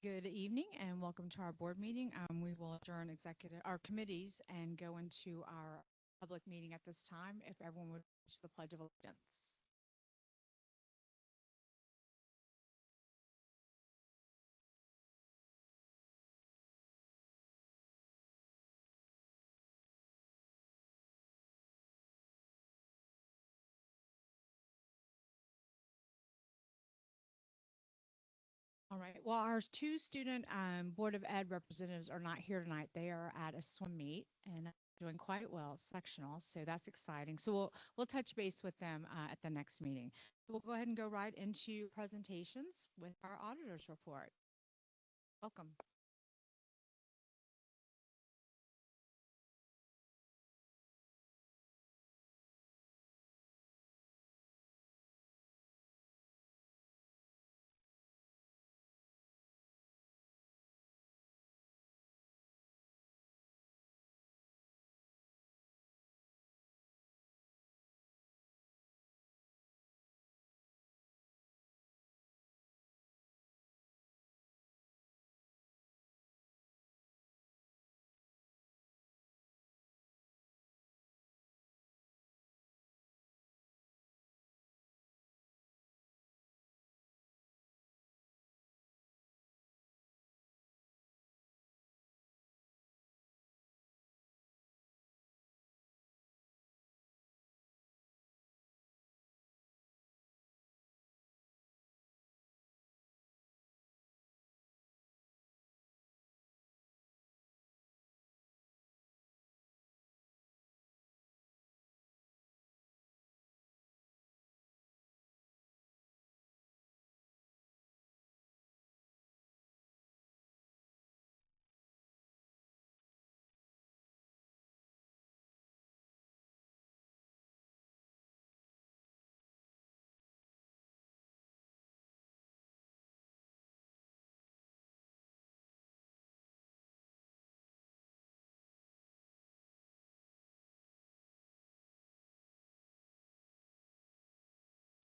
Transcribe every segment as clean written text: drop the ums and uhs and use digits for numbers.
Good evening and welcome to our board meeting. We will adjourn our committees and go into our public meeting at this time. If everyone would rise for the Pledge of Allegiance. All right. Well, our two student Board of Ed representatives are not here tonight. They are at a swim meet and doing quite well, sectional. So that's exciting. So we'll touch base with them at the next meeting. So we'll go ahead and go right into presentations with our auditor's report. Welcome.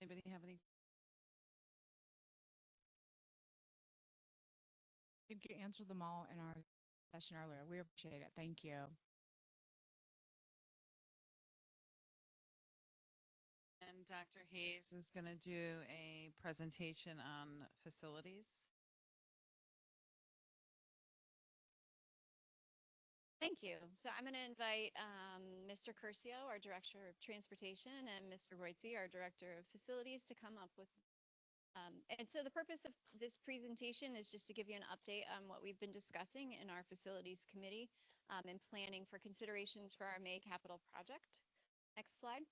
Anybody have any? I think you answered them all in our session earlier. We appreciate it. Thank you. And Dr. Hayes is going to do a presentation on facilities. Thank you. So I'm going to invite Mr. Curcio, our Director of Transportation, and Mr. Roitze, our Director of Facilities, to come up with. And so the purpose of this presentation is just to give you an update on what we've been discussing in our Facilities Committee and planning for considerations for our May capital project. Next slide.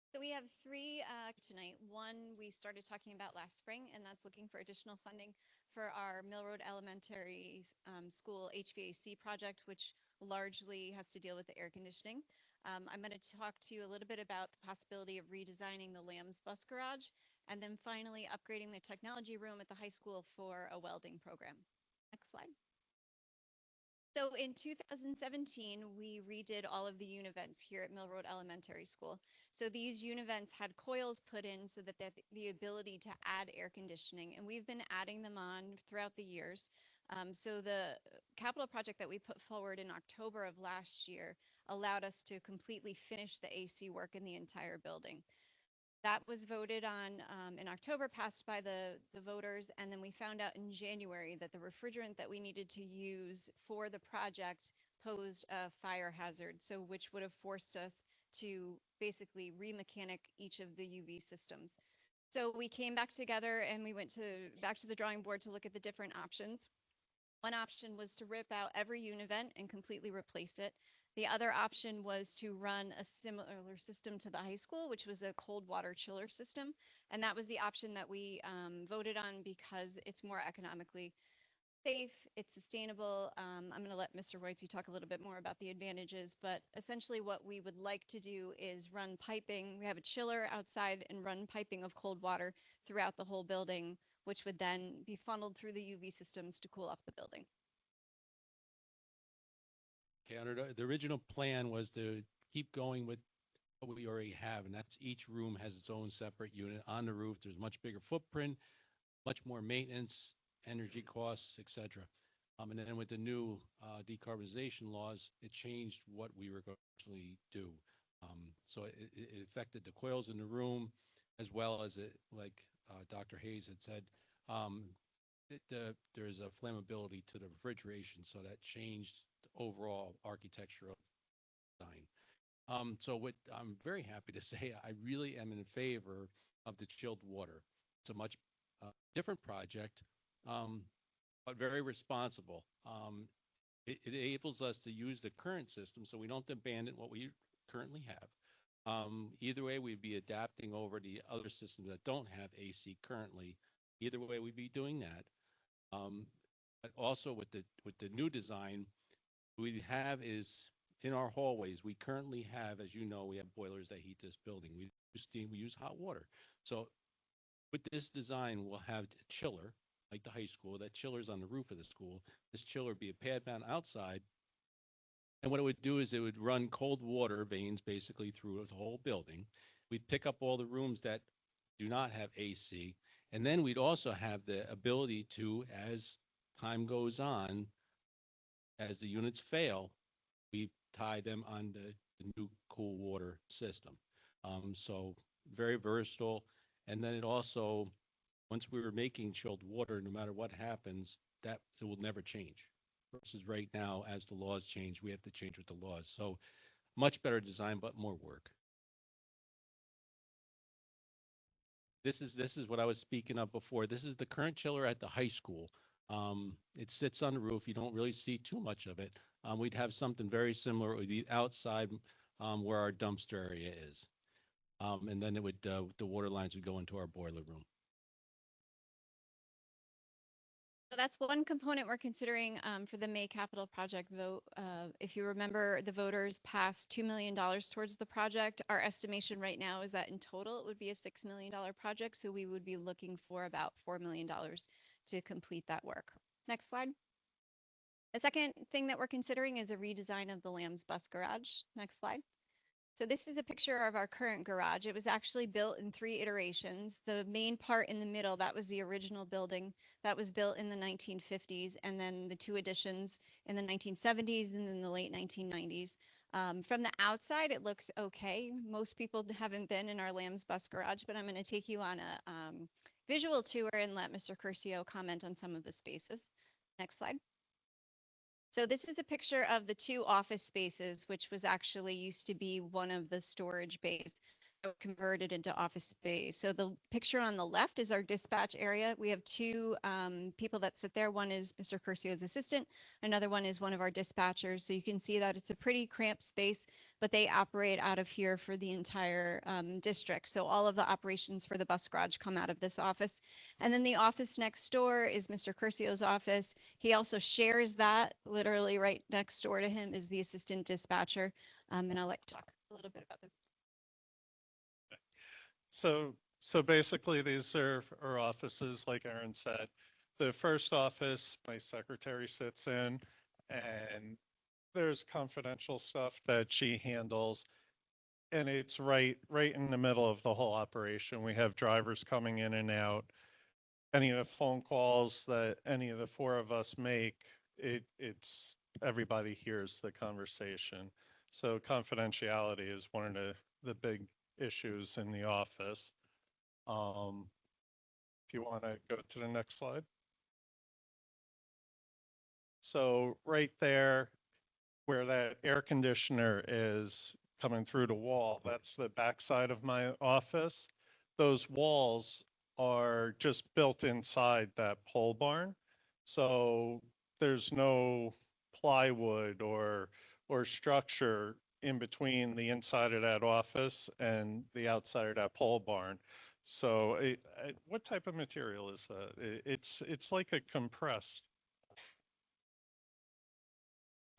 So we have three tonight. One we started talking about last spring, and that's looking for additional funding for our Mill Road Elementary School HVAC project, which largely has to deal with the air conditioning. I'm going to talk to you a little bit about the possibility of redesigning the Lambs bus garage, and then finally upgrading the technology room at the high school for a welding program. Next slide. So in 2017, we redid all of the univents here at Mill Road Elementary School. So these univents had coils put in so that they have the ability to add air conditioning, and we've been adding them on throughout the years. So the capital project that we put forward in October of last year allowed us to completely finish the AC work in the entire building. That was voted on in October, passed by the voters, and then we found out in January that the refrigerant that we needed to use for the project posed a fire hazard, so which would have forced us to basically remechanic each of the UV systems. So we came back together and we went back to the drawing board to look at the different options. One option was to rip out every univent and completely replace it. The other option was to run a similar system to the high school, which was a cold water chiller system. And that was the option that we voted on because it's more economically safe, it's sustainable. I'm going to let Mr. Roitze talk a little bit more about the advantages, but essentially what we would like to do is run piping. We have a chiller outside and run piping of cold water throughout the whole building, which would then be funneled through the UV systems to cool off the building. Okay, under the original plan was to keep going with what we already have, and that's each room has its own separate unit on the roof. There's much bigger footprint, much more maintenance, energy costs, etc. And then with the new decarbonization laws, it changed what we were going to actually do. So it affected the coils in the room, as well as it, like Dr. Hayes had said, um, there's a flammability to the refrigeration, so that changed the overall architecture of design. So what I'm very happy to say, I really am in favor of the chilled water. It's a much different project, um, but very responsible. It enables us to use the current system so we don't abandon what we currently have. Either way, we'd be adapting over the other systems that don't have AC currently. Either way, we'd be doing that. Um, but also with the new design, we have is in our hallways. We currently have, as you know, we have boilers that heat this building. We use steam. We use hot water. So with this design, we'll have a chiller like the high school. That chiller's on the roof of the school. This chiller would be a pad mount outside. And what it would do is it would run cold water veins basically through the whole building. We'd pick up all the rooms that do not have AC. And then we'd also have the ability to, as time goes on, as the units fail, we tie them on the new cool water system. So very versatile. And then it also, once we were making chilled water, no matter what happens, that it will never change. Versus right now, as the laws change, we have to change with the laws. So much better design, but more work. This is what I was speaking of before. This is the current chiller at the high school. It sits on the roof. You don't really see too much of it. We'd have something very similar. It would be outside where our dumpster area is. And then it would the water lines would go into our boiler room. So that's one component we're considering for the May capital project vote. If you remember, the voters passed $2 million towards the project. Our estimation right now is that in total it would be a $6 million project. So we would be looking for about $4 million to complete that work. Next slide. The second thing that we're considering is a redesign of the Lambs bus garage. Next slide. So this is a picture of our current garage. It was actually built in 3 iterations. The main part in the middle, that was the original building that was built in the 1950s, and then the 2 additions in the 1970s and then the late 1990s. From the outside, it looks okay. Most people haven't been in our Lambs bus garage, but I'm going to take you on a visual tour and let Mr. Curcio comment on some of the spaces. Next slide. So this is a picture of the 2 office spaces, which was actually used to be one of the storage bays that were converted into office space. So the picture on the left is our dispatch area. We have 2 people that sit there. One is Mr. Curcio's assistant. Another one is one of our dispatchers. So you can see that it's a pretty cramped space, but they operate out of here for the entire district. So all of the operations for the bus garage come out of this office. And then the office next door is Mr. Curcio's office. He also shares that. Literally right next door to him is the assistant dispatcher. And I'll like talk a little bit about them. So basically these are our offices, like Aaron said. The first office, my secretary sits in, and there's confidential stuff that she handles. And it's right in the middle of the whole operation. We have drivers coming in and out. Any of the phone calls that any of the 4 of us make, it's everybody hears the conversation. So confidentiality is one of the big issues in the office. If you want to go to the next slide. So right there, where that air conditioner is coming through the wall, that's the backside of my office. Those walls are just built inside that pole barn. So there's no plywood or structure in between the inside of that office and the outside of that pole barn. So what type of material is that? It's like a compressed.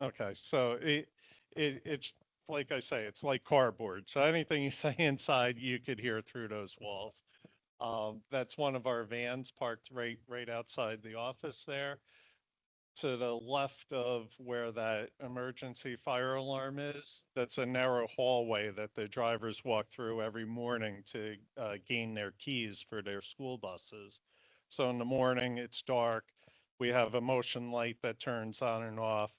Okay, so it's like I say, it's like cardboard. So anything you say inside, you could hear through those walls. That's one of our vans parked right outside the office there. to the left of where that emergency fire alarm is, that's a narrow hallway that the drivers walk through every morning to gain their keys for their school buses. So in the morning, it's dark. We have a motion light that turns on and off,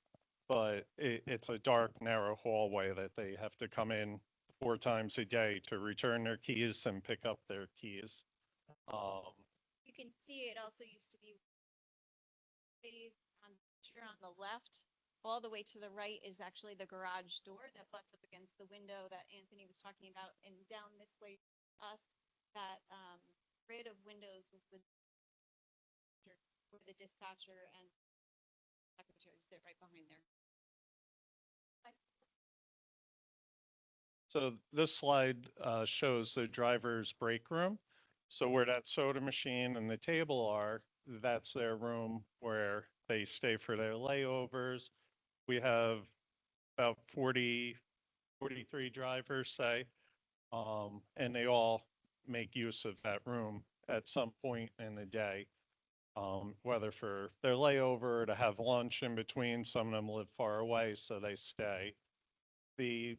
but it's a dark, narrow hallway that they have to come in 4 times a day to return their keys and pick up their keys. Um, You can see it also used to be on the picture on the left. All the way to the right is actually the garage door that butts up against the window that Anthony was talking about. And down this way, us, that grid of windows was the where the dispatcher and secretary sit right behind there. So this slide shows the driver's break room. So where that soda machine and the table are, that's their room where they stay for their layovers. We have about 43 drivers, say, and they all make use of that room at some point in the day, whether for their layover or to have lunch in between. Some of them live far away, so they stay. The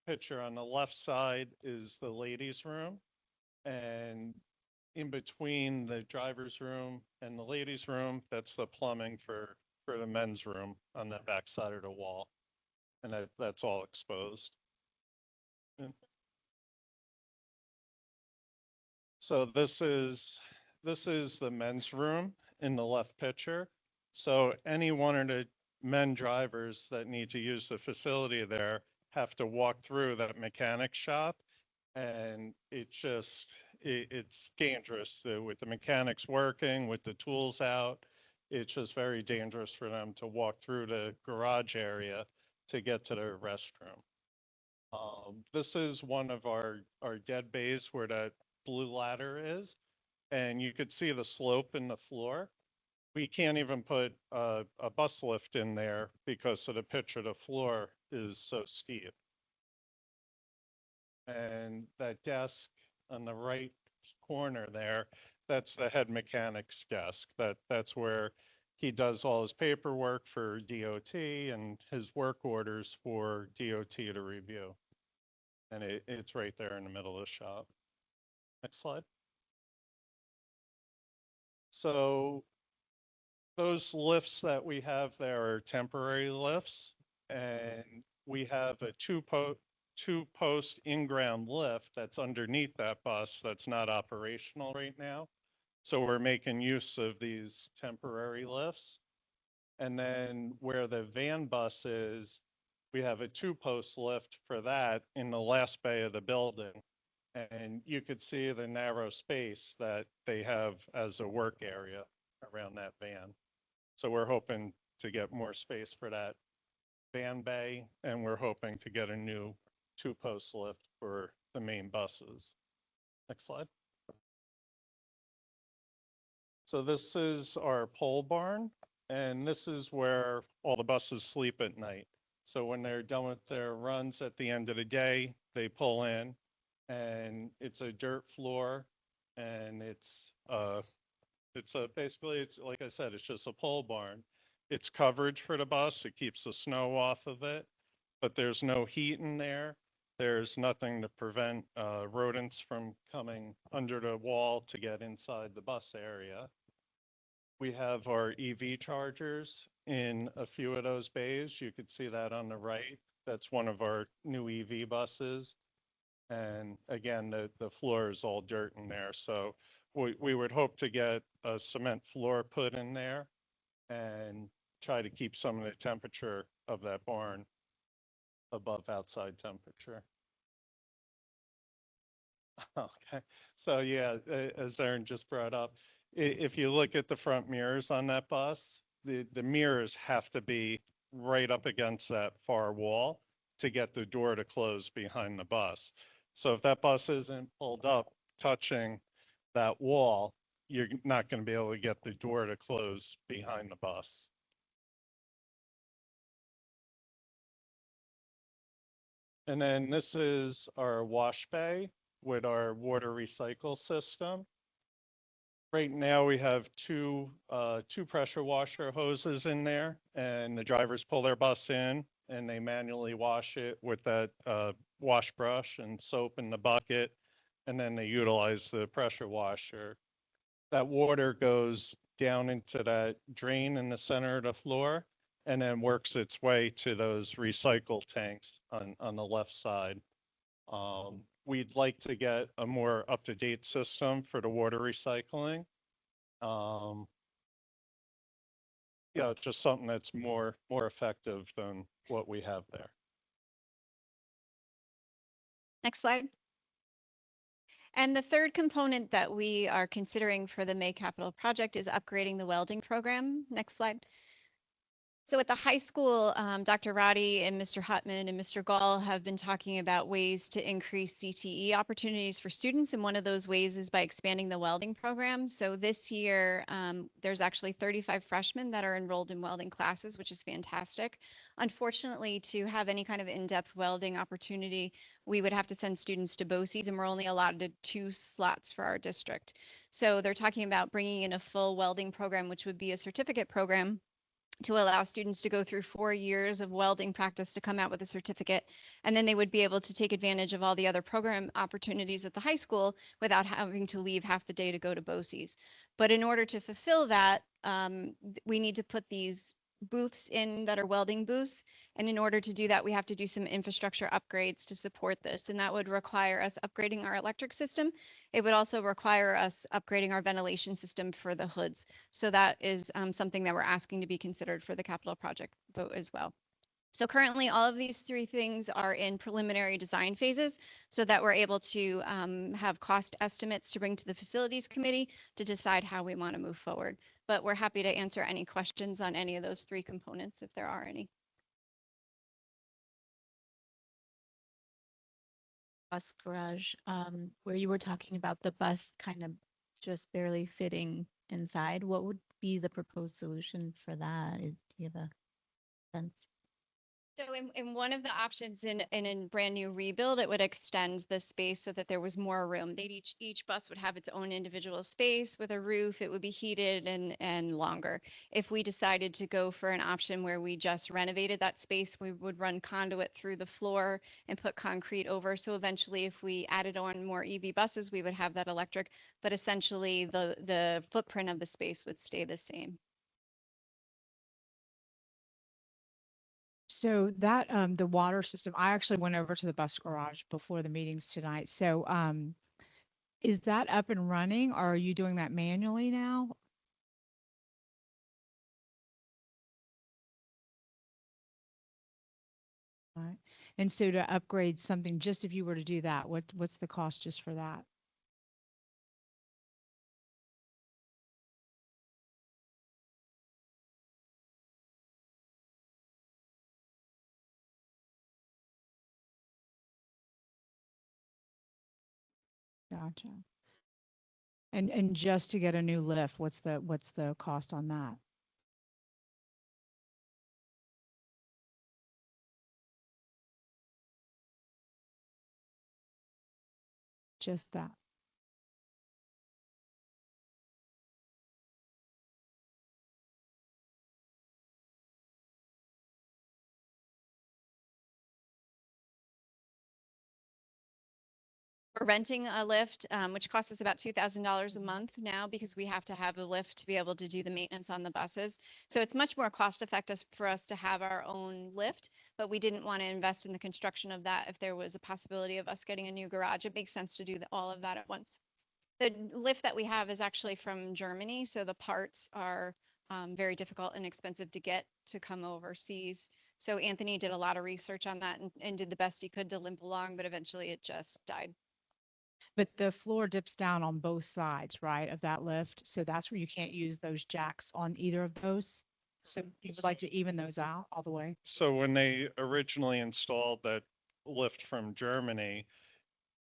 picture on the left side is the ladies' room, and in between the driver's room and the ladies' room, that's the plumbing for the men's room on the back side of the wall, and that's all exposed. And so this is the men's room in the left picture. So any one of the men drivers that need to use the facility there have to walk through that mechanic shop, and it's dangerous with the mechanics working, with the tools out. It's just very dangerous for them to walk through the garage area to get to their restroom. This is one of our dead bays where that blue ladder is, and you could see the slope in the floor. We can't even put a bus lift in there because of the pitch of the floor is so steep. And that desk on the right corner there, that's the head mechanic's desk. That's where he does all his paperwork for DOT and his work orders for DOT to review. And it's right there in the middle of the shop. Next slide. So those lifts that we have there are temporary lifts, and we have a two-post in-ground lift that's underneath that bus that's not operational right now. So we're making use of these temporary lifts. And then where the van bus is, we have a two-post lift for that in the last bay of the building. And you could see the narrow space that they have as a work area around that van. So we're hoping to get more space for that van bay, and we're hoping to get a new two-post lift for the main buses. Next slide. So this is our pole barn, and this is where all the buses sleep at night. So when they're done with their runs at the end of the day, they pull in, and it's a dirt floor, and basically, it's, like I said, it's just a pole barn. It's coverage for the bus. It keeps the snow off of it, but there's no heat in there. There's nothing to prevent rodents from coming under the wall to get inside the bus area. We have our EV chargers in a few of those bays. You could see that on the right. That's one of our new EV buses. And again, the floor is all dirt in there. So we would hope to get a cement floor put in there and try to keep some of the temperature of that barn above outside temperature. Okay, so yeah, as Aaron just brought up, if you look at the front mirrors on that bus, the mirrors have to be right up against that far wall to get the door to close behind the bus. So if that bus isn't pulled up touching that wall, you're not going to be able to get the door to close behind the bus. And then this is our wash bay with our water recycle system. Right now, we have two pressure washer hoses in there, and the drivers pull their bus in, and they manually wash it with that wash brush and soap in the bucket, and then they utilize the pressure washer. That water goes down into that drain in the center of the floor, and then works its way to those recycle tanks on the left side. We'd like to get a more up-to-date system for the water recycling. Um, yeah, just something that's more effective than what we have there. Next slide. And the third component that we are considering for the May Capital Project is upgrading the welding program. Next slide. So at the high school, Dr. Roddy and Mr. Hutman and Mr. Gall have been talking about ways to increase CTE opportunities for students. And one of those ways is by expanding the welding program. So this year, there's actually 35 freshmen that are enrolled in welding classes, which is fantastic. Unfortunately, to have any kind of in-depth welding opportunity, we would have to send students to BOCES, and we're only allotted 2 slots for our district. So they're talking about bringing in a full welding program, which would be a certificate program, to allow students to go through 4 years of welding practice to come out with a certificate. And then they would be able to take advantage of all the other program opportunities at the high school without having to leave half the day to go to BOCES. But in order to fulfill that, we need to put these booths in that are welding booths. And in order to do that, we have to do some infrastructure upgrades to support this. And that would require us upgrading our electric system. It would also require us upgrading our ventilation system for the hoods. So that is something that we're asking to be considered for the capital project vote as well. So currently, all of these 3 things are in preliminary design phases so that we're able to have cost estimates to bring to the facilities committee to decide how we want to move forward. But we're happy to answer any questions on any of those 3 components if there are any. Bus garage, where you were talking about the bus kind of just barely fitting inside. What would be the proposed solution for that? Do you have a sense? So in one of the options in a brand new rebuild, it would extend the space so that there was more room. They'd each bus would have its own individual space with a roof. It would be heated and longer. If we decided to go for an option where we just renovated that space, we would run conduit through the floor and put concrete over. So eventually, if we added on more EV buses, we would have that electric, but essentially the footprint of the space would stay the same. So that the water system, I actually went over to the bus garage before the meetings tonight. So is that up and running, or are you doing that manually now? Right. And so to upgrade something, just if you were to do that, what's the cost just for that? Gotcha. And just to get a new lift, what's the cost on that? Just that. We're renting a lift, which costs us about $2,000 a month now because we have to have the lift to be able to do the maintenance on the buses. So it's much more cost effective for us to have our own lift, but we didn't want to invest in the construction of that if there was a possibility of us getting a new garage. It makes sense to do all of that at once. The lift that we have is actually from Germany, so the parts are very difficult and expensive to get to come overseas. So Anthony did a lot of research on that and did the best he could to limp along, but eventually it just died. But the floor dips down on both sides, right, of that lift. So that's where you can't use those jacks on either of those. So you would like to even those out all the way? So when they originally installed that lift from Germany,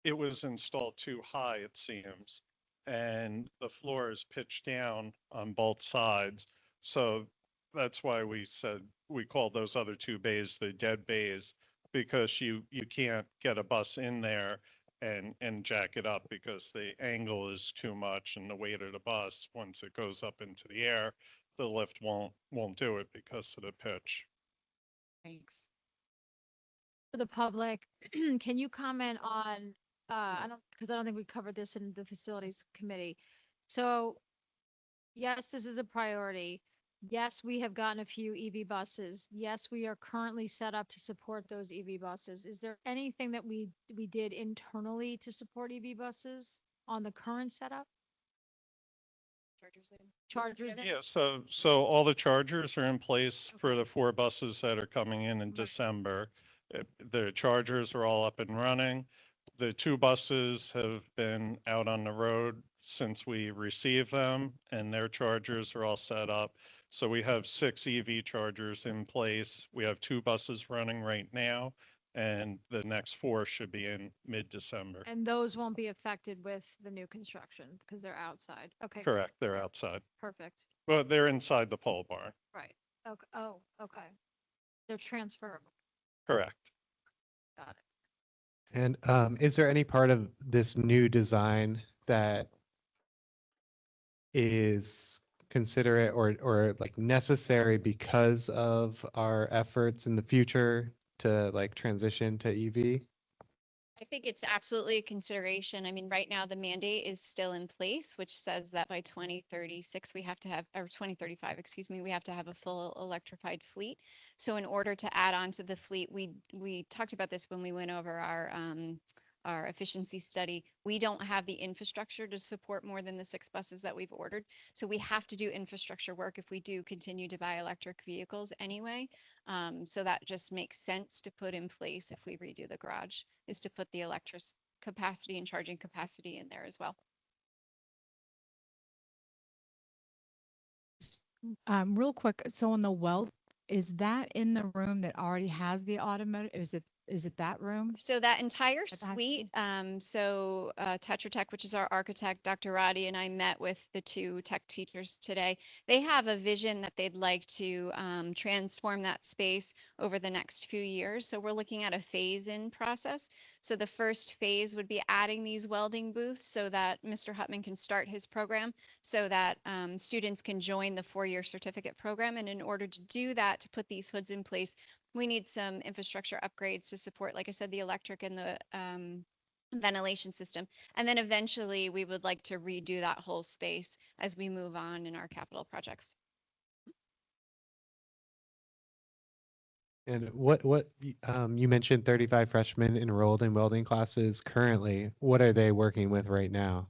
it was installed too high, it seems, and the floor is pitched down on both sides. So that's why we said we called those other 2 bays the dead bays, because you can't get a bus in there and jack it up because the angle is too much and the weight of the bus, once it goes up into the air, the lift won't do it because of the pitch. Thanks. For the public, can you comment on, because I don't think we covered this in the facilities committee. So yes, this is a priority. Yes, we have gotten a few EV buses. Yes, we are currently set up to support those EV buses. Is there anything that we did internally to support EV buses on the current setup? Chargers in? Yeah, so all the chargers are in place for the 4 buses that are coming in Right. December. The chargers are all up and running. The 2 buses have been out on the road since we received them, and their chargers are all set up. So we have 6 EV chargers in place. We have 2 buses running right now, and the next 4 should be in mid-December. And those won't be affected with the new construction because they're outside. Okay, Correct, they're outside. perfect. Well, they're inside the pole barn. Right. Okay. Oh, okay. They're transferable. Correct. Got it. And is there any part of this new design that is considerate or like necessary because of our efforts in the future to like transition to EV? I think it's absolutely a consideration. I mean, right now the mandate is still in place, which says that by 2036 we have to have, or 2035, excuse me, we have to have a full electrified fleet. So in order to add on to the fleet, we talked about this when we went over our efficiency study. We don't have the infrastructure to support more than the 6 buses that we've ordered. So we have to do infrastructure work if we do continue to buy electric vehicles anyway. So that just makes sense to put in place if we redo the garage, is to put the electric capacity and charging capacity in there as well. Real quick, so on the weld, is that in the room that already has the automotive? Is it that room? So that entire At the high suite, Tetra Tech, which is our architect, Dr. Roddy, and I met with the 2 tech teachers today. They have a vision that they'd like to transform that space over the next few years. So we're looking at a phase-in process. So the first phase would be adding these welding booths so that Mr. Hutman can start his program, so that students can join the 4-year certificate program. And in order to do that, to put these hoods in place, we need some infrastructure upgrades to support, like I said, the electric and the ventilation system. And then eventually we would like to redo that whole space as we move on in our capital projects. And you mentioned 35 freshmen enrolled in welding classes currently. What are they working with right now?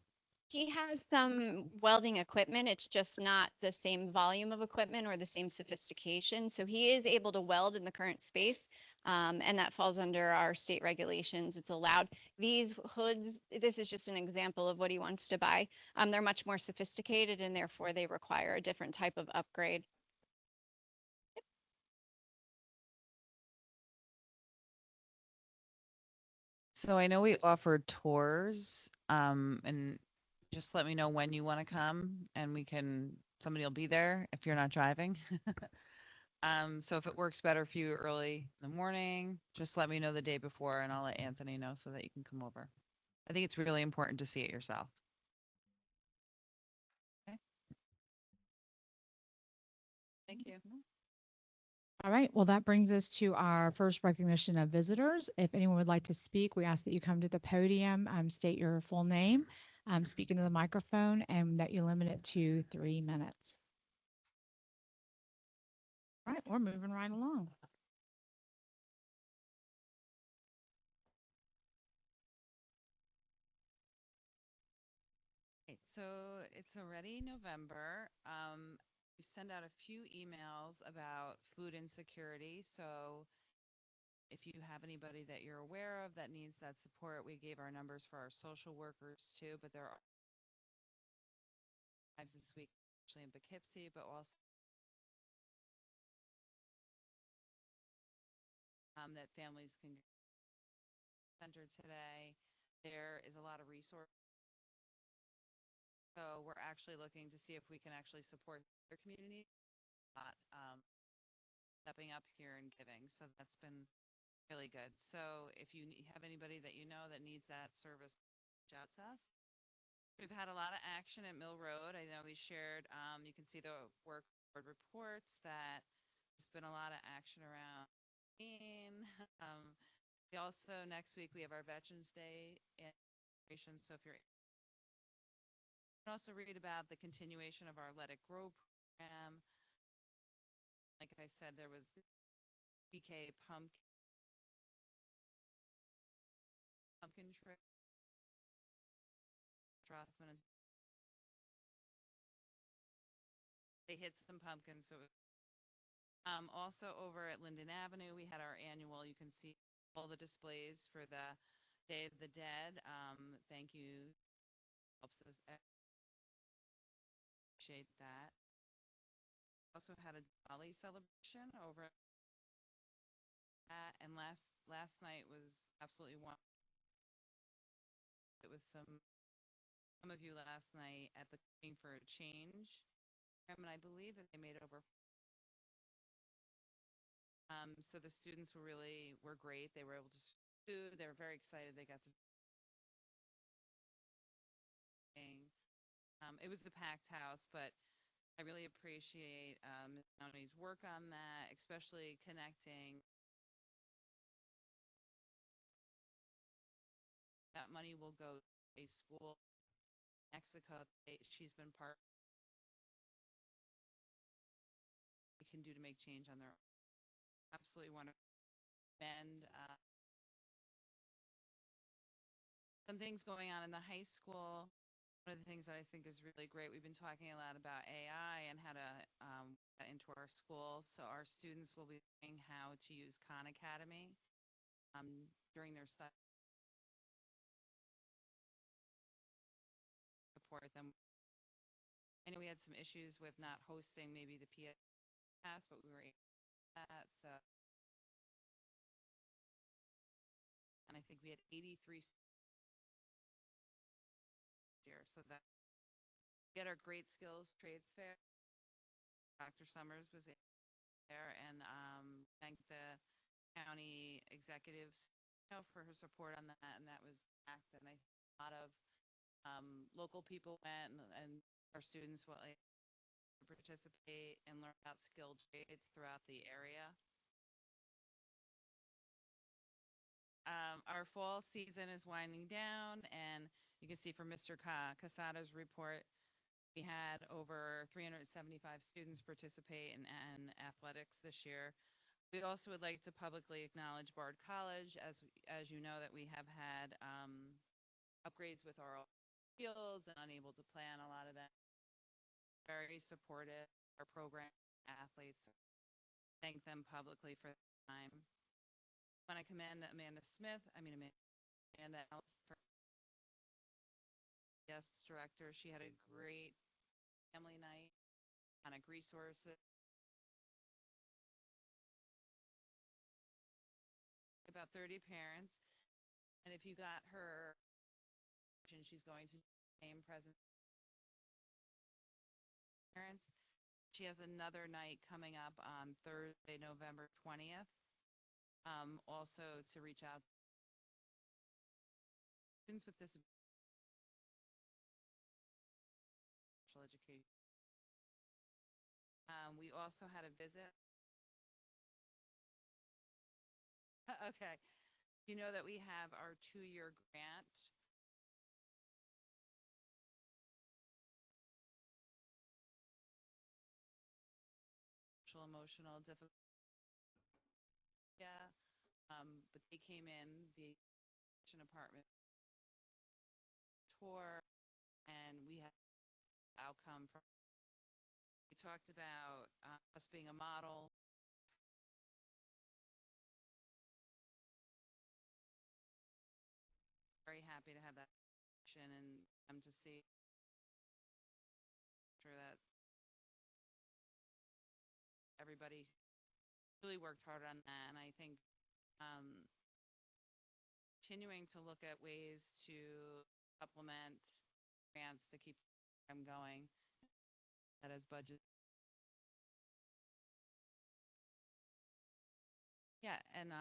He has some welding equipment. It's just not the same volume of equipment or the same sophistication. So he is able to weld in the current space, and that falls under our state regulations. It's allowed. These hoods, this is just an example of what he wants to buy. They're much more sophisticated and therefore they require a different type of upgrade. So I know we offered tours, and just let me know when you want to come and somebody will be there if you're not driving. So if it works better for you early in the morning, just let me know the day before and I'll let Anthony know so that you can come over. I think it's really important to see it yourself. Okay. Thank you. All right, well, that brings us to our first recognition of visitors. If anyone would like to speak, we ask that you come to the podium, state your full name, speak into the microphone, and that you limit it to 3 minutes. All right, we're moving right along. Okay, so it's already November. We send out a few emails about food insecurity. So if you have anybody that you're aware of that needs that support, we gave our numbers for our social workers too, but there are lives this week actually in Poughkeepsie, but also that families can center today. There is a lot of resources. So we're actually looking to see if we can actually support their community, stepping up here and giving. So that's been really good. So if you have anybody that you know that needs that service, reach out to us. We've had a lot of action at Mill Road. I know we shared, you can see the work board reports that there's been a lot of action around. Um, we also, next week, we have our Veterans Day in celebration. So if you're, you can also read about the continuation of our Let It Grow program. Like I said, there was the BK pumpkin trip. Rothman, they hit some pumpkins. So also over at Linden Avenue, we had our annual, you can see all the displays for the Day of the Dead. Thank you. Helps us appreciate that. Also had a Diwali celebration over at, and last night was absolutely wonderful. With some of you last night at the Cooking for a Change, and I believe that they made over. So the students were great. They were able to do. They were very excited. They got to. It was a packed house, but I really appreciate Ms. Downey's work on that, especially connecting. That money will go to a school in Mexico. She's been part. We can do to make change on their own. Absolutely wonderful. And some things going on in the high school. One of the things that I think is really great, we've been talking a lot about AI and how to get into our school. So our students will be learning how to use Khan Academy during their study. Support them. I know we had some issues with not hosting maybe the PS, but we were able to do that. So, and I think we had 83 here. So that we had our Great Skills Trade Fair. Dr. Summers was there, and thank the county executives, for her support on that, and that was packed. And I think a lot of local people went, and our students will participate and learn about skilled trades throughout the area. Our fall season is winding down, and you can see from Mr. Casada's report, we had over 375 students participate in athletics this year. We also would like to publicly acknowledge Bard College, as you know, that we have had upgrades with our fields and unable to plan a lot of that. Very supportive of our program athletes. Thank them publicly for the time. I want to commend Amanda Ellis, guest director. She had a great family night, iconic resources. About 30 parents. And if you got her, she's going to name present parents. She has another night coming up on Thursday, November 20th. Also to reach out to students with disabilities. Education. We also had a visit. Okay. You know that we have our 2-year grant. Social emotional difficulty. Yeah. But they came in the apartment tour, and we had outcome from. We talked about us being a model. Very happy to have that action and them to see sure that everybody really worked hard on that. And I think continuing to look at ways to supplement grants to keep them going. That is budget. Yeah, and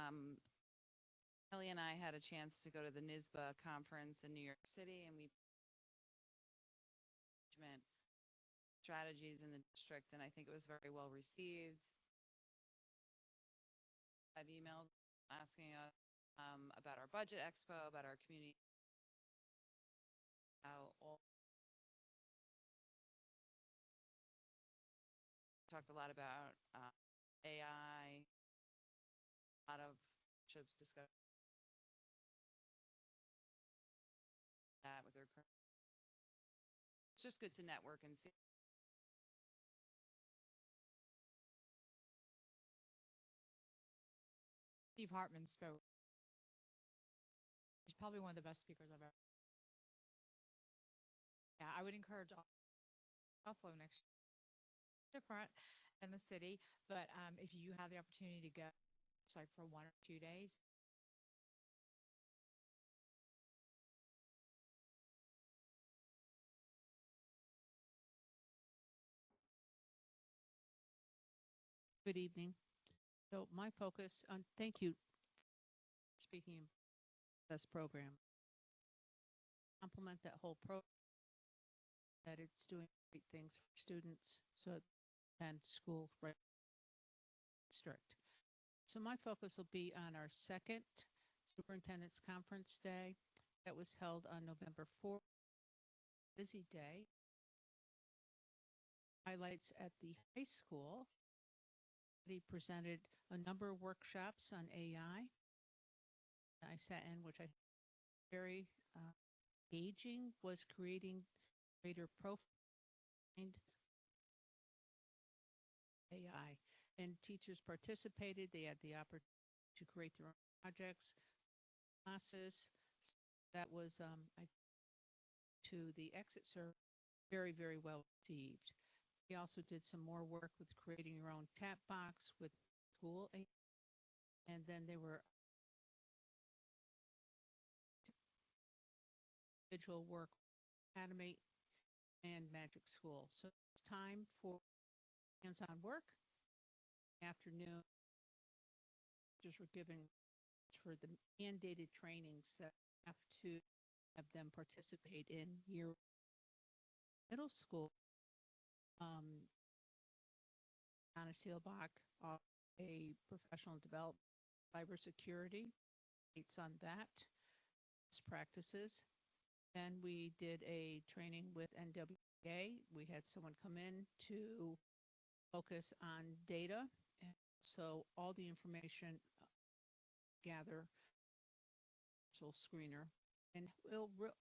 Ellie and I had a chance to go to the NISBA conference in New York City, and we management strategies in the district, and I think it was very well received. I've emailed asking us about our budget expo, about our community, how all talked a lot about AI, a lot of chips discussed that with their current. It's just good to network and see. Steve Hartman spoke. He's probably one of the best speakers I've ever. Yeah, I would encourage all Buffalo next year. Different in the city, but if you have the opportunity to go, it's like for 1 or 2 days. Good evening. So my focus on, thank you, speaking of this program, complement that whole program, that it's doing great things for students so and school right district. So my focus will be on our second superintendent's conference day that was held on November 4th, busy day. Highlights at the high school. He presented a number of workshops on AI. I sat in, which I very engaging, was creating greater profile AI. And teachers participated. They had the opportunity to create their own projects, classes. That was to the exit survey, very, very well received. We also did some more work with creating your own chat box with school. And then there were individual work, Animate and Magic School. So it's time for hands-on work. Afternoon, just were given for the mandated trainings that have to have them participate in year middle school. Anna Seelbach, a professional development cybersecurity, it's on that, best practices. Then we did a training with NWA. We had someone come in to focus on data, and so all the information gather screener, and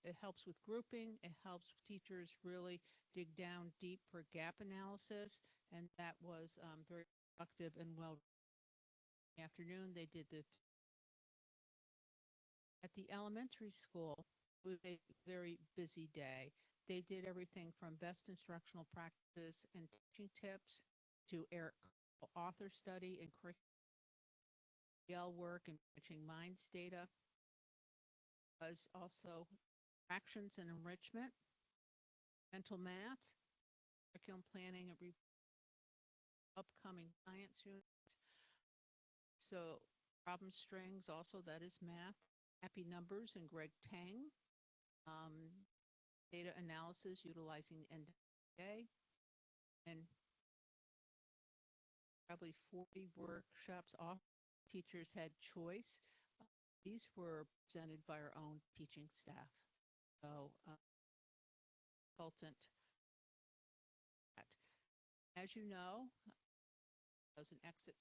it helps with grouping. It helps teachers really dig down deep for gap analysis, and that was very productive and well. In the afternoon, they did the at the elementary school. It was a very busy day. They did everything from best instructional practices and teaching tips to Eric author study and curriculum work and matching minds data. Was also fractions and enrichment, mental math, curriculum planning, and upcoming science units. So problem strings, also that is math, happy numbers and Greg Tang, data analysis utilizing NWA, and probably 40 workshops off. Teachers had choice. These were presented by our own teaching staff. So, consultant. As you know, as an exit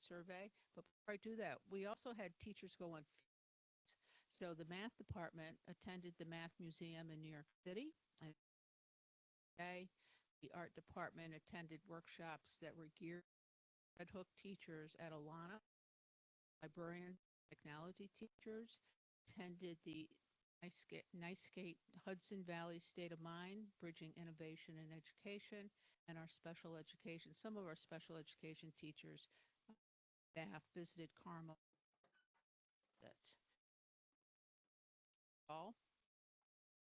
survey, but before I do that, we also had teachers go on. So the math department attended the Math Museum in New York City. The art department attended workshops that were geared at Hook teachers at Alana. Librarian technology teachers attended the NICE Hudson Valley State of Mind, Bridging Innovation and Education, and our special education. Some of our special education teachers, staff visited Carmel. That's all.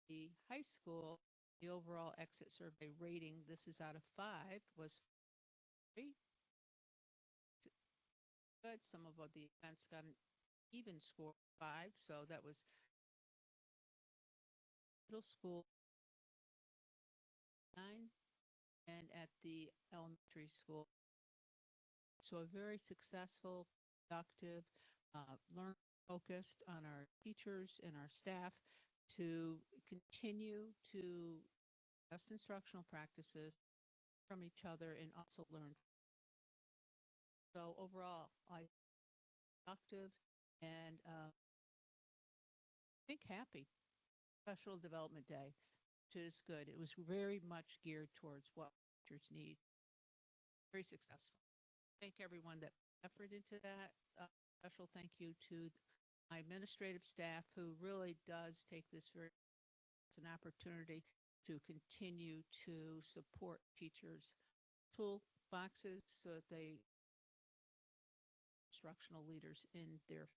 The high school, the overall exit survey rating, this is out of 5, was 3. Good. Some of the events got even score 5. So that was middle school 9 and at the elementary school. So a very successful, productive, learn focused on our teachers and our staff to continue to best instructional practices from each other and also learn. So overall, I productive and I think happy. Professional Development Day, which is good. It was very much geared towards what teachers need. Very successful. Thank everyone that put effort into that. Special thank you to my administrative staff who really does take this very as an opportunity to continue to support teachers' tool boxes so that they instructional leaders in their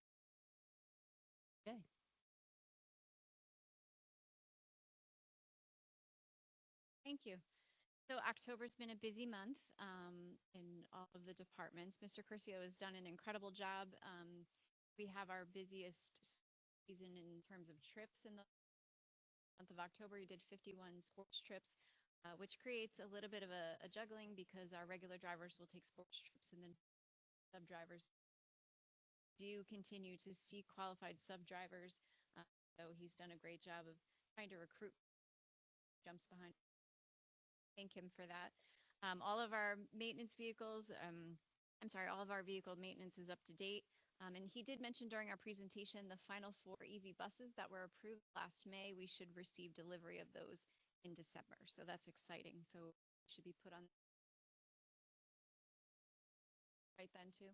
day. Thank you. So October's been a busy month in all of the departments. Mr. Curcio has done an incredible job. We have our busiest season in terms of trips in the month of October. He did 51 sports trips, which creates a little bit of a juggling because our regular drivers will take sports trips and then sub drivers do continue to see qualified sub drivers. So he's done a great job of trying to recruit jumps behind. Thank him for that. All of our maintenance vehicles, I'm sorry, all of our vehicle maintenance is up to date. And he did mention during our presentation the final 4 EV buses that were approved last May. We should receive delivery of those in December. So that's exciting. So it should be put on right then too.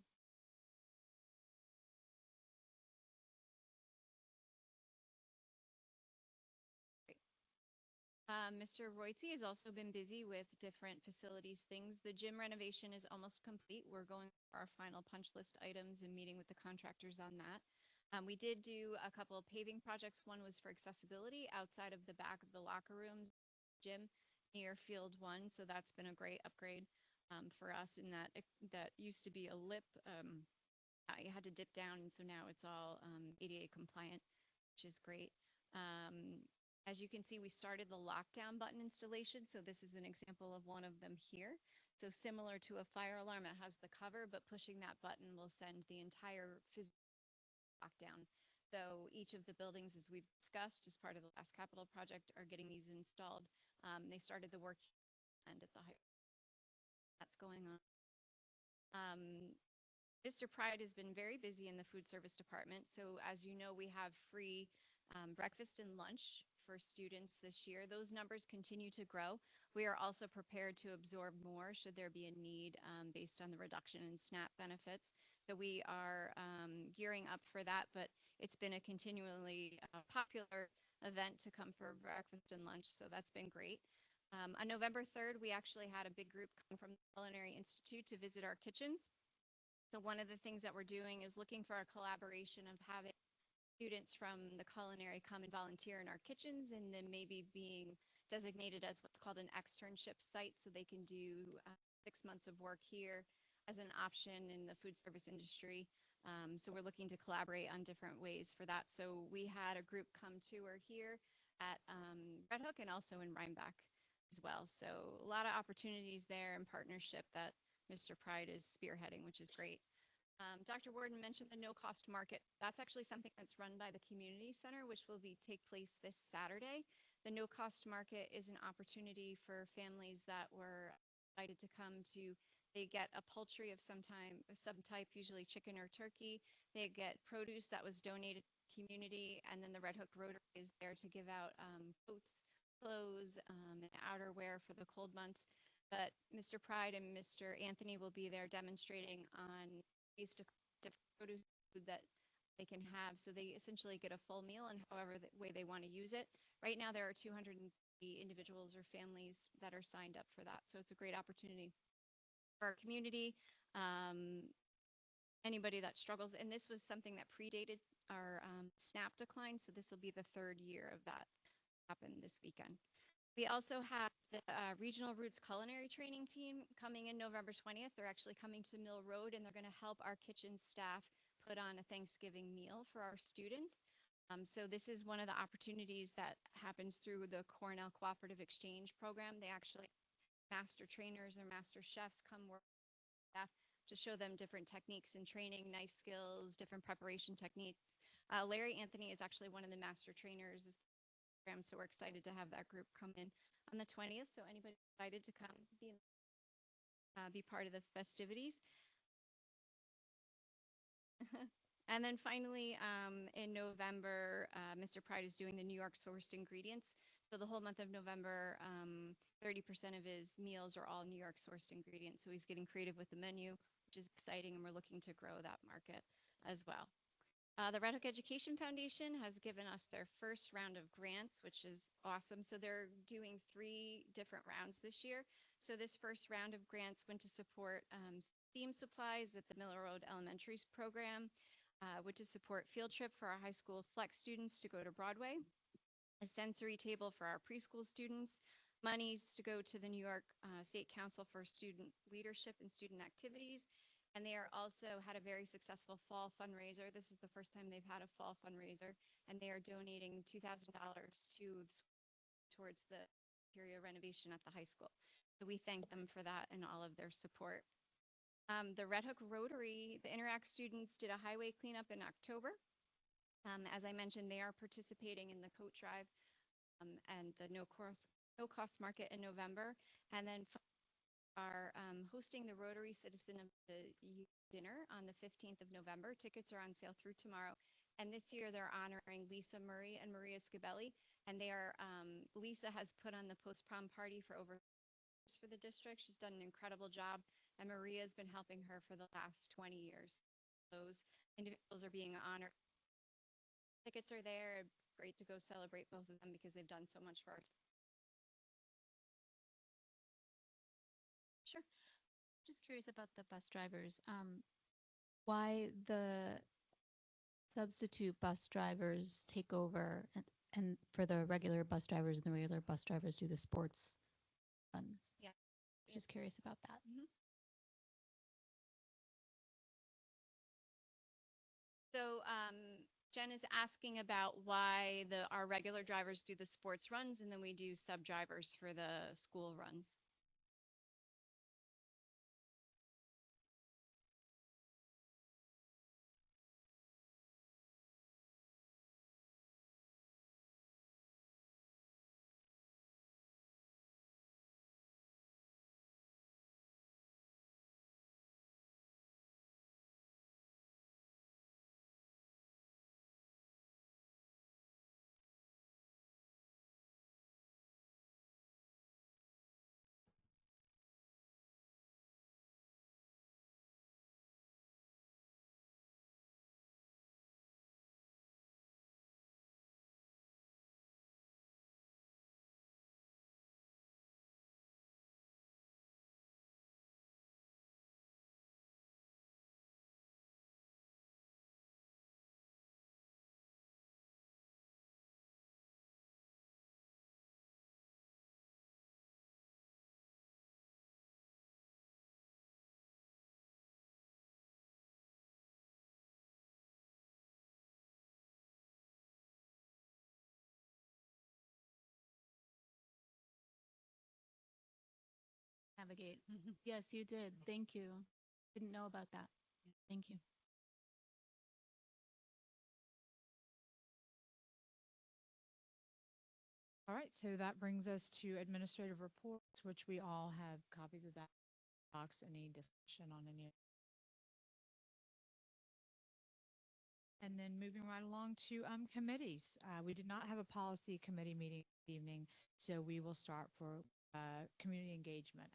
Mr. Roitzi has also been busy with different facilities things. The gym renovation is almost complete. We're going for our final punch list items and meeting with the contractors on that. We did do a couple of paving projects. One was for accessibility outside of the back of the locker rooms, gym near Field 1. So that's been a great upgrade for us in that that used to be a lip. You had to dip down, and so now it's all ADA compliant, which is great. As you can see, we started the lockdown button installation. So this is an example of one of them here. So similar to a fire alarm, it has the cover, but pushing that button will send the entire lockdown. So each of the buildings, as we've discussed as part of the last capital project, are getting these installed. They started the work and at the high that's going on. Mr. Pride has been very busy in the food service department. So as you know, we have free breakfast and lunch for students this year. Those numbers continue to grow. We are also prepared to absorb more should there be a need based on the reduction in SNAP benefits. So we are gearing up for that, but it's been a continually popular event to come for breakfast and lunch. So that's been great. On November 3rd, we actually had a big group come from the Culinary Institute to visit our kitchens. So one of the things that we're doing is looking for a collaboration of having students from the culinary come and volunteer in our kitchens and then maybe being designated as what's called an externship site so they can do 6 months of work here as an option in the food service industry. So we're looking to collaborate on different ways for that. So we had a group come tour here at Red Hook and also in Rhinebeck as well. So a lot of opportunities there in partnership that Mr. Pride is spearheading, which is great. Dr. Worden mentioned the no-cost market. That's actually something that's run by the community center, which will take place this Saturday. The no-cost market is an opportunity for families that were invited to come to. They get a poultry of some type, usually chicken or turkey. They get produce that was donated to the community, and then the Red Hook Rotary is there to give out coats, clothes, and outerwear for the cold months. But Mr. Pride and Mr. Anthony will be there demonstrating on ways to produce food that they can have. So they essentially get a full meal and however way they want to use it. Right now, there are 250 individuals or families that are signed up for that. So it's a great opportunity for our community. Anybody that struggles, and this was something that predated our SNAP decline. So this will be the 3rd year of that happen this weekend. We also have the Regional Roots Culinary Training Team coming in November 20th. They're actually coming to Mill Road and they're going to help our kitchen staff put put on a Thanksgiving meal for our students. So this is one of the opportunities that happens through the Cornell Cooperative Exchange Program. They actually master trainers or master chefs come work with staff to show them different techniques and training, knife skills, different preparation techniques. Larry Anthony is actually one of the master trainers this program, so we're excited to have that group come in on the 20th. So anybody excited to come be part of the festivities. And then finally, in November, Mr. Pride is doing the New York sourced ingredients. So the whole month of November, 30% of his meals are all New York sourced ingredients. So he's getting creative with the menu, which is exciting, and we're looking to grow that market as well. The Red Hook Education Foundation has given us their first round of grants, which is awesome. So they're doing 3 different rounds this year. So this first round of grants went to support STEAM supplies at the Miller Road Elementary program, which is support field trip for our high school flex students to go to Broadway, a sensory table for our preschool students, monies to go to the New York State Council for Student Leadership and Student Activities, and they are also had a very successful fall fundraiser. This is the first time they've had a fall fundraiser, and they are donating $2,000 towards the interior renovation at the high school. So we thank them for that and all of their support. The Red Hook Rotary, the Interact students did a highway cleanup in October. As I mentioned, they are participating in the coat drive and the no cost market in November, and then are hosting the Rotary Citizen of the Year dinner on the 15th of November. Tickets are on sale through tomorrow. And this year they're honoring Lisa Murray and Maria Scabelli. And they are, Lisa has put on the post-prom party for over for the district. She's done an incredible job. And Maria has been helping her for the last 20 years. Those individuals are being honored. Tickets are there. Great to go celebrate both of them because they've done so much for our. Sure. Just curious about the bus drivers. Why the substitute bus drivers take over and for the regular bus drivers and the regular bus drivers do the sports runs? Yeah. Just curious about that. So Jen is asking about why our regular drivers do the sports runs and then we do sub drivers for the school runs. Navigate. Yes, you did. Thank you. Didn't know about that. Thank you. All right, so that brings us to administrative reports, which we all have copies of that box. Any discussion on any? And then moving right along to committees. We did not have a policy committee meeting this evening, so we will start for community engagement.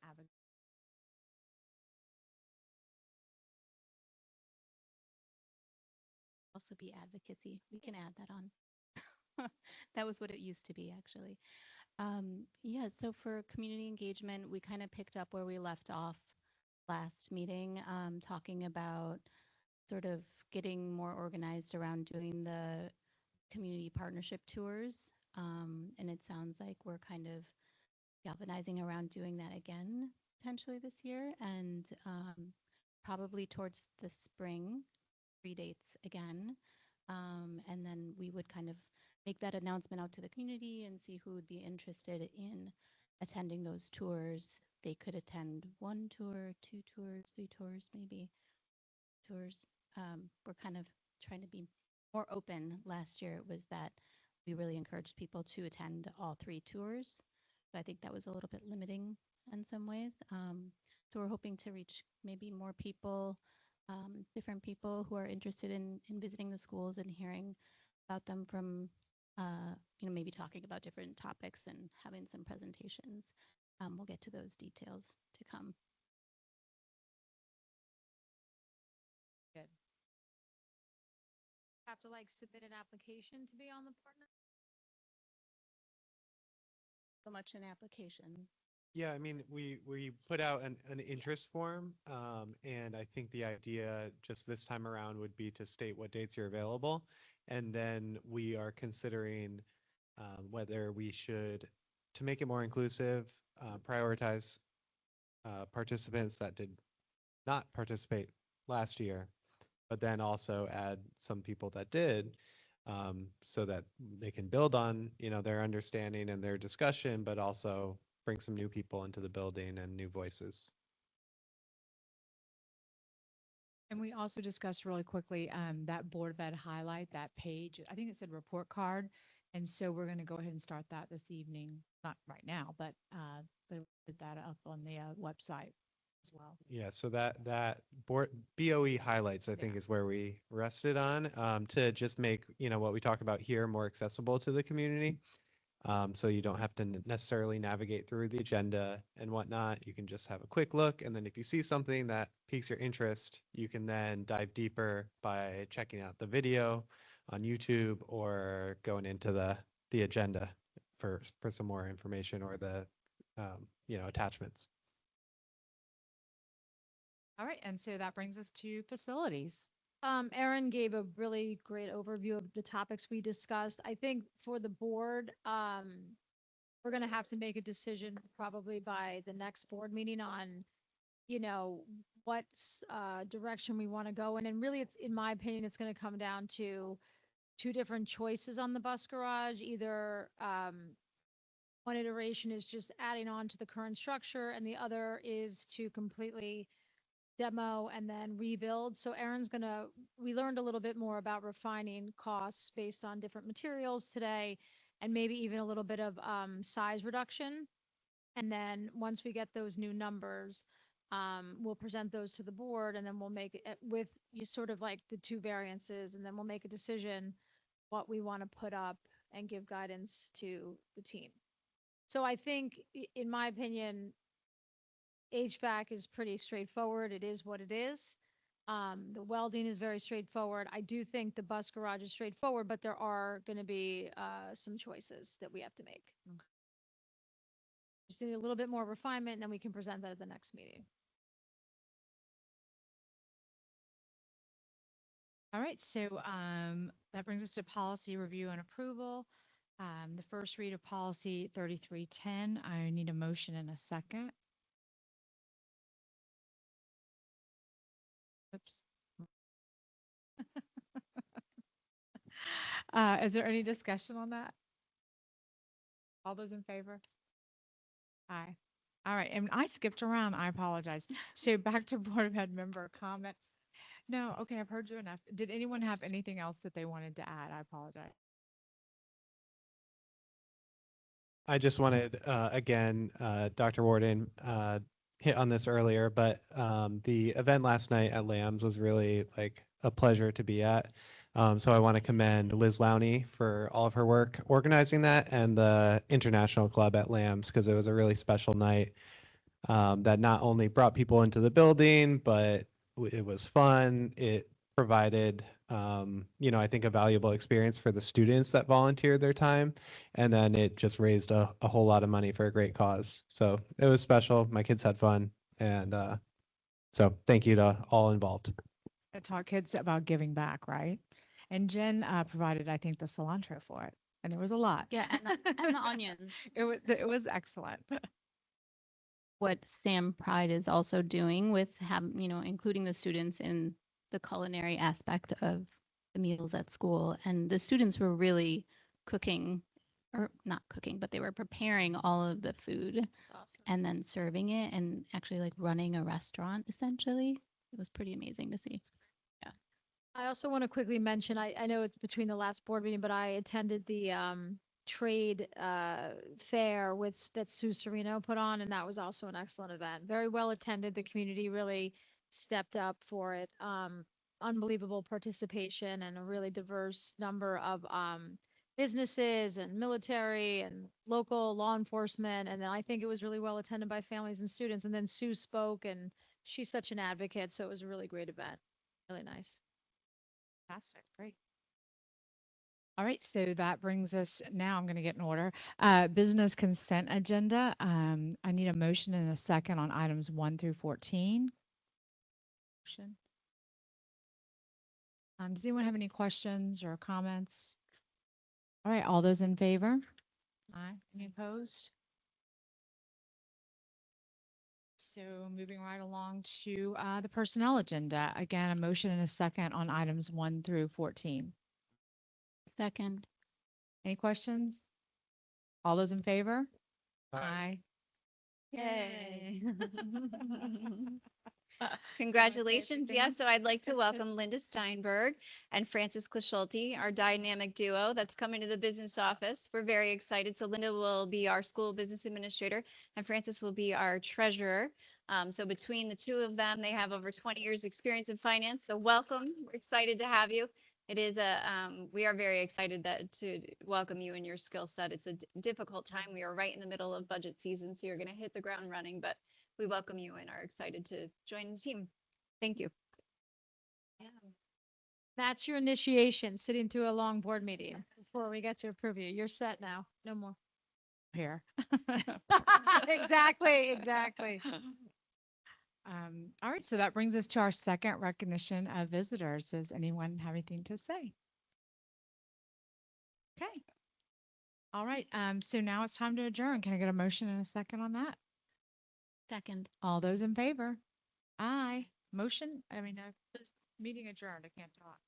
Also be advocacy. We can add that on. That was what it used to be, actually. Yeah, so for community engagement, we kind of picked up where we left off last meeting, talking about sort of getting more organized around doing the community partnership tours. And it sounds like we're kind of galvanizing around doing that again potentially this year and probably towards the spring. three dates again. And then we would kind of make that announcement out to the community and see who would be interested in attending those tours. They could attend one tour, two tours, three tours, maybe tours. We're kind of trying to be more open. Last year, it was that we really encouraged people to attend all three tours. So I think that was a little bit limiting in some ways. So we're hoping to reach maybe more people, different people who are interested in visiting the schools and hearing about them from, maybe talking about different topics and having some presentations. We'll get to those details to come. Good. Have to like submit an application to be on the partner? So much an application. Yeah, I mean, we put out an interest form, and I think the idea just this time around would be to state what dates you're available, and then we are considering whether we should, to make it more inclusive, prioritize participants that did not participate last year, but then also add some people that did, so that they can build on, their understanding and their discussion, but also bring some new people into the building and new voices. And we also discussed really quickly that Board of Ed highlight, that page. I think it said report card. And so we're going to go ahead and start that this evening. Not right now, but we'll put that up on the website as well. Yeah, so that board BOE highlights, I think, Yeah. is where we rested on, to just make, what we talk about here more accessible to the community. So you don't have to necessarily navigate through the agenda and whatnot. You can just have a quick look. And then if you see something that piques your interest, you can then dive deeper by checking out the video on YouTube or going into the agenda for some more information or the, attachments. All right. And so that brings us to facilities. Erin gave a really great overview of the topics we discussed. I think for the board, we're going to have to make a decision probably by the next board meeting on, what direction we want to go in. And really, it's, in my opinion, it's going to come down to two different choices on the bus garage. Either one iteration is just adding on to the current structure, and the other is to completely demo and then rebuild. So we learned a little bit more about refining costs based on different materials today, and maybe even a little bit of size reduction. And then once we get those new numbers, we'll present those to the board, and then we'll make it with you sort of like the two variances, and then we'll make a decision what we want to put up and give guidance to the team. So I think, in my opinion, HVAC is pretty straightforward. It is what it is. The welding is very straightforward. I do think the bus garage is straightforward, but there are going to be some choices that we have to make. Okay. Just need a little bit more refinement, and then we can present that at the next meeting. All right. So that brings us to policy review and approval. The first read of policy 3310. I need a motion and a second. Oops. Is there any discussion on that? All those in favor? Aye. All right. And I skipped around. I apologize. So back to Board of Ed member comments. No, okay, I've heard you enough. Did anyone have anything else that they wanted to add? I apologize. I just wanted, again, Dr. Warden hit on this earlier, but the event last night at Lambs was really like a pleasure to be at. So I want to commend Liz Lowney for all of her work organizing that, and the International Club at Lambs, because it was a really special night that not only brought people into the building, but it was fun. It provided, I think a valuable experience for the students that volunteered their time. And then it just raised a whole lot of money for a great cause. So it was special. My kids had fun. And so thank you to all involved. I taught kids about giving back, right? And Jen provided, I think, the cilantro for it. And there was a lot. Yeah, and the onions. It was excellent. What Sam Pride is also doing with including the students in the culinary aspect of the meals at school. And the students were really cooking, or not cooking, but they were preparing all of the food Awesome. and then serving it and actually like running a restaurant essentially. It was pretty amazing to see. I also want to quickly mention, I know it's between the last board meeting, but I attended the trade fair that Sue Serino put on, and that was also an excellent event. Very well attended. The community really stepped up for it. Unbelievable participation and a really diverse number of businesses and military and local law enforcement. And then I think it was really well attended by families and students. And then Sue spoke, and she's such an advocate, so it was a really great event. Really nice. Fantastic. Great. All right, so that brings us now. I'm going to get in order. Business consent agenda. I need a motion and a second on items 1 through 14. Motion. Does anyone have any questions or comments? All right, all those in favor? Aye. Any opposed? So moving right along to the personnel agenda. Again, a motion and a second on items 1 through 14. Second. Any questions? All those in favor? Aye. Yay. Congratulations. Yeah, so I'd like to welcome Linda Steinberg and Francis Clischulte, our dynamic duo that's coming to the business office. We're very excited. So Linda will be our school business administrator and Francis will be our treasurer. So between the two of them, they have over 20 years experience in finance. So welcome. We're excited to have you. It is we are very excited to welcome you and your skill set. It's a difficult time. We are right in the middle of budget season, so you're going to hit the ground running, but we welcome you and are excited to join the team. Thank you. That's your initiation, sitting through a long board meeting before we get to approve you. You're set now. No more. Here. Exactly, exactly. All right, so that brings us to our second recognition of visitors. Does anyone have anything to say? Okay. All right, so now it's time to adjourn. Can I get a motion and a second on that? Second. All those in favor? Aye. Motion, this meeting adjourned. I can't talk.